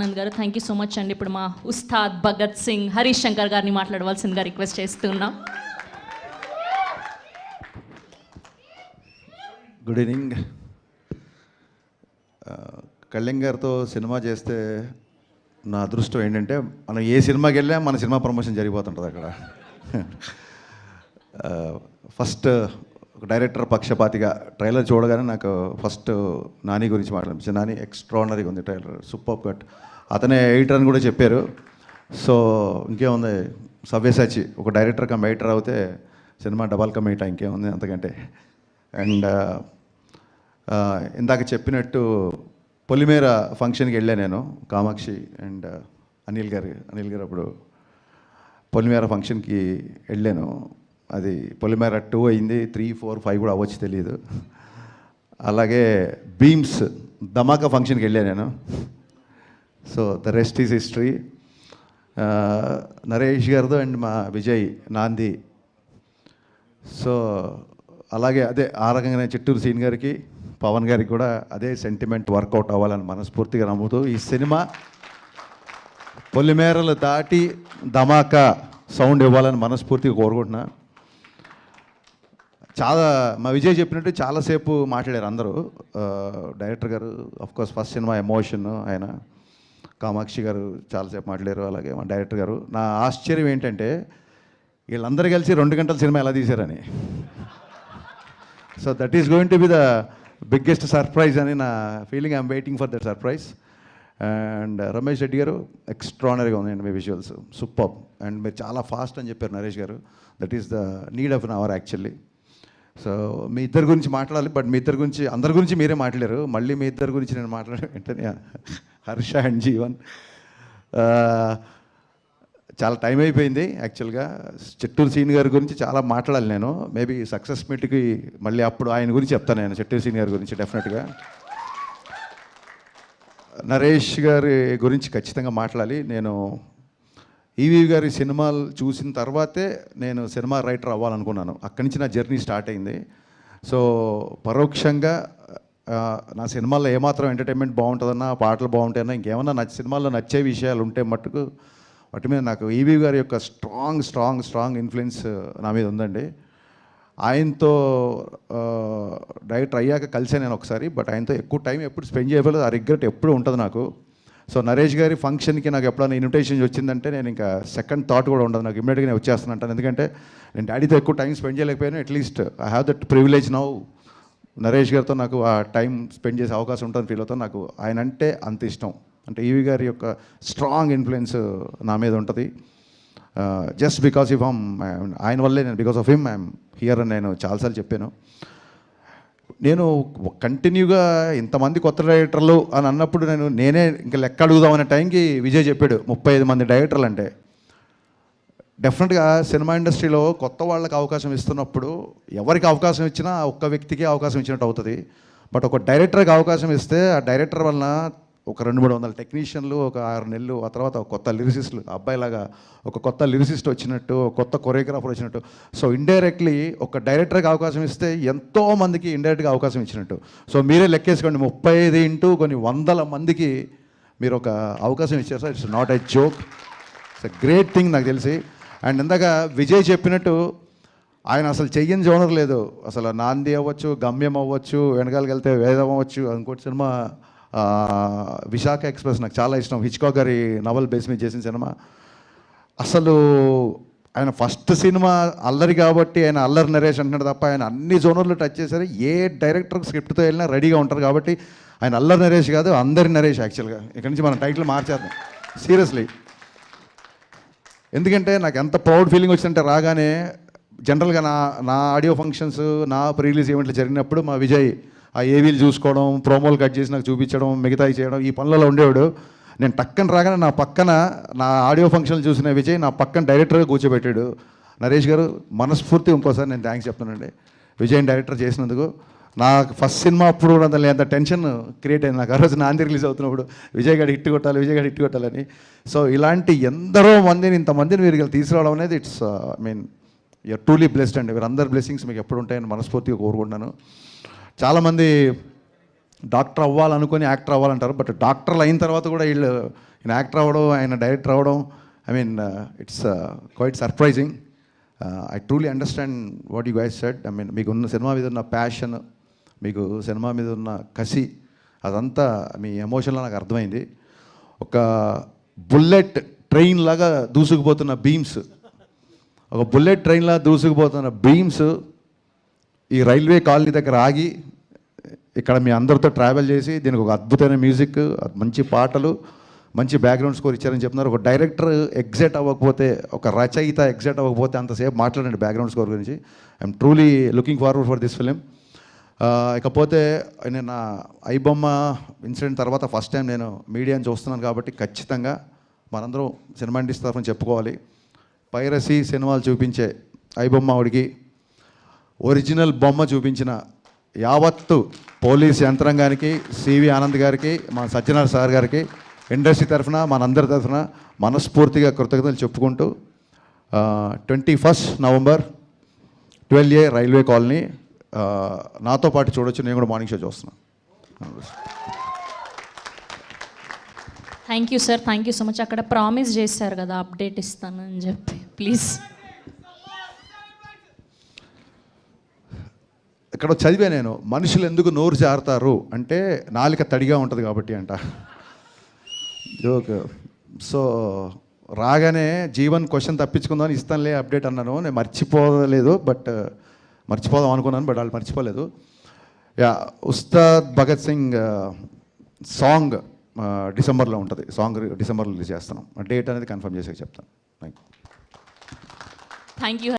నంద్ గారు thank you so much అండి. ఇప్పుడు మా ఉస్తాద్ భగత్ సింగ్ హరీష్ శంకర్ గారిని మాట్లాడవలసిందిగా రిక్వెస్ట్ చేస్తున్నాం. Good evening. కళ్యాణ్ గారితో సినిమా చేస్తే నా అదృష్టం ఏంటంటే మనం ఏ సినిమాకి వెళ్ళా మన సినిమా ప్రమోషన్ జరిగిపోతుంటుంది అక్కడ. ఫస్ట్ ఒక డైరెక్టర్ పక్షపాతిగా ట్రైలర్ చూడగానే నాకు ఫస్ట్ నాని గురించి మాట్లాడించింది. నాని ఎక్స్ట్రాడినరీగా ఉంది ట్రైలర్, సూపర్ కట్. అతనే ఎడిటర్ అని కూడా చెప్పారు. సో ఇంకేముంది, సవ్యసాచి ఒక డైరెక్టర్ కమ్ ఎడిటర్ అవుతే సినిమా డబల్ కమ్ ఎయిట్ ఇంకేముంది అంతకంటే. అండ్ ఇందాక చెప్పినట్టు పొలిమేర ఫంక్షన్కి వెళ్ళాను నేను, కామాక్షి అండ్ అనిల్ గారు అప్పుడు పొలిమేర ఫంక్షన్కి వెళ్ళాను. అది పొలిమేర 2 అయింది, 3, 4, 5 కూడా అవ్వచ్చు తెలియదు. అలాగే బీమ్స్ ధమాకా ఫంక్షన్కి వెళ్ళాను నేను. So the rest is history. Naresh గారితో అండ్ మా విజయ్ నాంది. సో అలాగే అదే ఆ రకంగానే చిట్టూరు సీన్ గారికి పవన్ గారికి కూడా అదే సెంటిమెంట్ వర్కౌట్ అవ్వాలని మనస్ఫూర్తిగా నమ్ముతూ ఈ సినిమా పొలిమేరలు దాటి ధమాకా సౌండ్ ఇవ్వాలని మనస్ఫూర్తిగా కోరుకుంటున్నా. చాలా మా విజయ్ చెప్పినట్టు చాలాసేపు మాట్లాడారు అందరూ. డైరెక్టర్ గారు అఫ్కోర్స్ ఫస్ట్ సినిమా ఎమోషన్ ఆయన, కామాక్షి గారు చాలాసేపు మాట్లాడారు, అలాగే మా డైరెక్టర్ గారు. నా ఆశ్చర్యం ఏంటంటే వీళ్ళందరూ కలిసి 2 గంటల సినిమా ఎలా తీశారని. So that is going to be the biggest surprise అని నా feeling. I'm waiting for that surprise. And Ramesh Reddy గారు ఎక్స్ట్రానరీగా ఉందండి మీ విజువల్స్, సూపర్. అండ్ మీరు చాలా ఫాస్ట్ అని చెప్పారు నరేష్ గారు. That is the need of an hour actually. So మీ ఇద్దరి గురించి మాట్లాడాలి, బట్ మీ ఇద్దరి గురించి అందరి గురించి మీరే మాట్లాడారు. మళ్ళీ మీ ఇద్దరి గురించి నేను మాట్లాడే వెంటనే హర్ష అండ్ జీవన్. చాలా టైం అయిపోయింది యాక్చువల్గా. చిట్టూరు సీన్ గారి గురించి చాలా మాట్లాడాలి నేను. మేబీ సక్సెస్ మీట్కి మళ్ళీ అప్పుడు ఆయన గురించి చెప్తాను నేను, చిట్టూరు సీన్ గారి గురించి డెఫినెట్గా. నరేష్ గారి గురించి ఖచ్చితంగా మాట్లాడాలి. నేను ఈవీ గారి సినిమాలు చూసిన తర్వాతే నేను సినిమా రైటర్ అవ్వాలనుకున్నాను. అక్కడి నుంచి నా జర్నీ స్టార్ట్ అయింది. సో పరోక్షంగా నా సినిమాల్లో ఏమాత్రం ఎంటర్టైన్మెంట్ బాగుంటుందన్నా, పాటలు బాగుంటాయన్నా, ఇంకేమన్నా సినిమాల్లో నచ్చే విషయాలు ఉంటే మట్టుకు వాటి మీద నాకు ఈవీ గారి యొక్క స్ట్రాంగ్ ఇన్ఫ్లుయెన్స్ నా మీద ఉందండి. ఆయనతో డైరెక్టర్ అయ్యాక కలిసే నేను ఒకసారి, బట్ ఆయనతో ఎక్కువ టైం ఎప్పుడు స్పెండ్ చేయలేదు. ఆ రిగ్రెట్ ఎప్పుడు ఉంటుంది నాకు. సో నరేష్ గారి ఫంక్షన్కి నాకు ఎప్పుడైనా ఇన్విటేషన్ వచ్చిందంటే నేను ఇంకా సెకండ్ థాట్ కూడా ఉండదు నాకు, ఇమ్మీడియట్గా నేను వచ్చేస్తాను అంటాను. ఎందుకంటే నేను డాడీతో ఎక్కువ టైం స్పెండ్ చేయలేకపోయాను. At least I have that privilege now. Naresh గారితో నాకు ఆ టైం స్పెండ్ చేసే అవకాశం ఉంటుందని ఫీల్ అవుతాను. నాకు ఆయన అంటే అంత ఇష్టం. అంటే ఈవీ గారి యొక్క స్ట్రాంగ్ ఇన్ఫ్లుయెన్స్ నా మీద ఉంటుంది. జస్ట్ బికాస్ ఆఫ్ ఆయన వల్లే నేను, because of him I'm here అని నేను చాలాసార్లు చెప్పాను. నేను కంటిన్యూగా ఇంతమంది కొత్త డైరెక్టర్లు అని అన్నప్పుడు నేనే ఇంకా లెక్క అడుగుదామనే టైంకి విజయ్ చెప్పాడు 35 మంది డైరెక్టర్లు అంటే. డెఫినెట్గా సినిమా ఇండస్ట్రీలో కొత్త వాళ్ళకి అవకాశం ఇస్తున్నప్పుడు ఎవరికి అవకాశం ఇచ్చినా ఒక్క వ్యక్తికి అవకాశం ఇచ్చినట్టు అవుతుంది. బట్ ఒక డైరెక్టర్కి అవకాశం ఇస్తే ఆ డైరెక్టర్ వలన ఒక 200-300 టెక్నీషియన్లు, ఒక 6 నెలలు, ఆ తర్వాత ఒక కొత్త లిరిసిస్టులు, అబ్బాయిలాగా ఒక కొత్త లిరిసిస్ట్ వచ్చినట్టు, కొత్త కొరియోగ్రాఫర్ వచ్చినట్టు. సో ఇండైరెక్ట్లీ ఒక డైరెక్టర్కి అవకాశం ఇస్తే ఎంతోమందికి ఇండైరెక్ట్గా అవకాశం ఇచ్చినట్టు. సో మీరే లెక్కేసుకోండి, 35 ఇంటూ కొన్ని వందల మందికి మీరు ఒక అవకాశం ఇచ్చారు sir. It's not a joke, it's a great thing నాకు తెలిసి. అండ్ ఇందాక విజయ్ చెప్పినట్టు ఆయన అసలు చెయ్యని జోనర్ లేదు. అసలు నాంది అవ్వచ్చు, గమ్యం అవ్వచ్చు, వెనకాలకి వెళ్తే వేదం అవ్వచ్చు, ఇంకోటి సినిమా విశాఖ ఎక్స్ప్రెస్ నాకు చాలా ఇష్టం, హిచ్కాక్ గారి నవల్ బేస్ మీద చేసిన సినిమా. అసలు ఆయన ఫస్ట్ సినిమా అల్లరి కాబట్టి ఆయన అల్లరి నరేష్ అంటున్నాడు తప్ప ఆయన అన్ని జోనర్లు టచ్ చేశారు. ఏ డైరెక్టర్ స్క్రిప్ట్తో వెళ్ళినా రెడీగా ఉంటారు కాబట్టి ఆయన అల్లరి నరేష్ కాదు, అందరి నరేష్. యాక్చువల్గా ఇక్కడి నుంచి మనం టైటిల్ మార్చేద్దాం సీరియస్లీ. ఎందుకంటే నాకు ఎంత ప్రౌడ్ ఫీలింగ్ వచ్చిందంటే రాగానే జనరల్గా నా ఆడియో ఫంక్షన్స్, నా ప్రీ రిలీజ్ ఈవెంట్లు జరిగినప్పుడు మా విజయ్ ఆ ఏవీలు చూసుకోవడం, ప్రోమోలు కట్ చేసి నాకు చూపించడం, మిగతాయి చేయడం, ఈ పనులలో ఉండేవాడు. నేను టక్కన రాగానే నా పక్కన నా ఆడియో ఫంక్షన్లు చూసిన విజయ్ నా పక్కన డైరెక్టర్గా కూర్చోబెట్టాడు. నరేష్ గారు మనస్ఫూర్తి ఇంకోసారి నేను థ్యాంక్స్ చెప్తానండి విజయ్ డైరెక్టర్ చేసినందుకు. నాకు ఫస్ట్ సినిమా అప్పుడు కూడా అంత టెన్షన్ క్రియేట్ అయింది నాకు. ఆ రోజు నాంది రిలీజ్ అవుతున్నప్పుడు విజయ్ గారు హిట్ కొట్టాలని. సో ఇలాంటి ఎందరో మందిని, ఇంతమందిని మీరు తీసుకురావడం అనేది ఇట్స్ యూఆర్ ట్రూలీ బ్లెస్డ్ అండి. వీరందరి బ్లెస్సింగ్స్ మీకు ఎప్పుడు ఉంటాయని మనస్ఫూర్తిగా కోరుకుంటున్నాను. చాలామంది డాక్టర్ అవ్వాలనుకొని యాక్టర్ అవ్వాలంటారు, బట్ డాక్టర్లు అయిన తర్వాత కూడా వీళ్ళు ఆయన యాక్టర్ అవ్వడం, ఆయన డైరెక్టర్ అవ్వడం, I mean it's quite surprising. I truly understand what you guys said. I mean మీకు ఉన్న సినిమా మీద ఉన్న ప్యాషన్, మీకు సినిమా మీద ఉన్న కసి, అదంతా మీ ఎమోషన్లో నాకు అర్థమైంది. ఒక బుల్లెట్ ట్రైన్ లాగా దూసుకుపోతున్న బీమ్స్, ఒక బుల్లెట్ ట్రైన్లా దూసుకుపోతున్న బీమ్స్ ఈ రైల్వే కాలనీ దగ్గర ఆగి ఇక్కడ మీ అందరితో ట్రావెల్ చేసి దీనికి ఒక అద్భుతమైన మ్యూజిక్, మంచి పాటలు, మంచి బ్యాక్గ్రౌండ్ స్కోర్ ఇచ్చారని చెప్తున్నారు. ఒక డైరెక్టర్ ఎగ్జైట్ అవ్వకపోతే, ఒక రచయిత ఎగ్జైట్ అవ్వకపోతే అంతసేపు మాట్లాడండి బ్యాక్గ్రౌండ్ స్కోర్ గురించి. I'm truly looking forward for this film. ఇకపోతే నేను నా ఐబొమ్మ ఇన్సిడెంట్ తర్వాత ఫస్ట్ టైం నేను మీడియాని చూస్తున్నాను కాబట్టి ఖచ్చితంగా మనందరం సినిమా ఇండస్ట్రీ తరఫున చెప్పుకోవాలి. పైరసీ సినిమాలు చూపించే ఐబొమ్మ ఆవిడికి, ఒరిజినల్ బొమ్మ చూపించిన యావత్తు పోలీస్ యంత్రాంగానికి, సివి ఆనంద్ గారికి, మా సత్యనారాయణ సార్ గారికి, ఇండస్ట్రీ తరఫున మనందరి తరఫున మనస్ఫూర్తిగా కృతజ్ఞతలు చెప్పుకుంటూ 21 నవంబర్ 12A రైల్వే కాలనీ నాతో పాటు చూడొచ్చు. నేను కూడా మార్నింగ్ షో చూస్తున్నాను. Thank you sir, thank you so much. అక్కడ ప్రామిస్ చేశారు కదా అప్డేట్ ఇస్తానని చెప్పి, ప్లీజ్. ఇక్కడ చదివే నేను, మనుషులు ఎందుకు నోరు జారుతారు అంటే నాలిక తడిగా ఉంటుంది కాబట్టి అంట. జోక్. సో రాగానే జీవన్ క్వశ్చన్ తప్పించుకుందామని ఇస్తానులే అప్డేట్ అన్నాను. నేను మర్చిపోలేదు, బట్ మర్చిపోదాం అనుకున్నాను, బట్ వాళ్ళు మర్చిపోలేదు. యా, ఉస్తాద్ భగత్ సింగ్ సాంగ్ డిసెంబర్లో ఉంటుంది. సాంగ్ డిసెంబర్లో రిలీజ్ చేస్తాను. డేట్ అనేది కన్ఫర్మ్ చేసి చెప్తాను. Thank you. Thank you.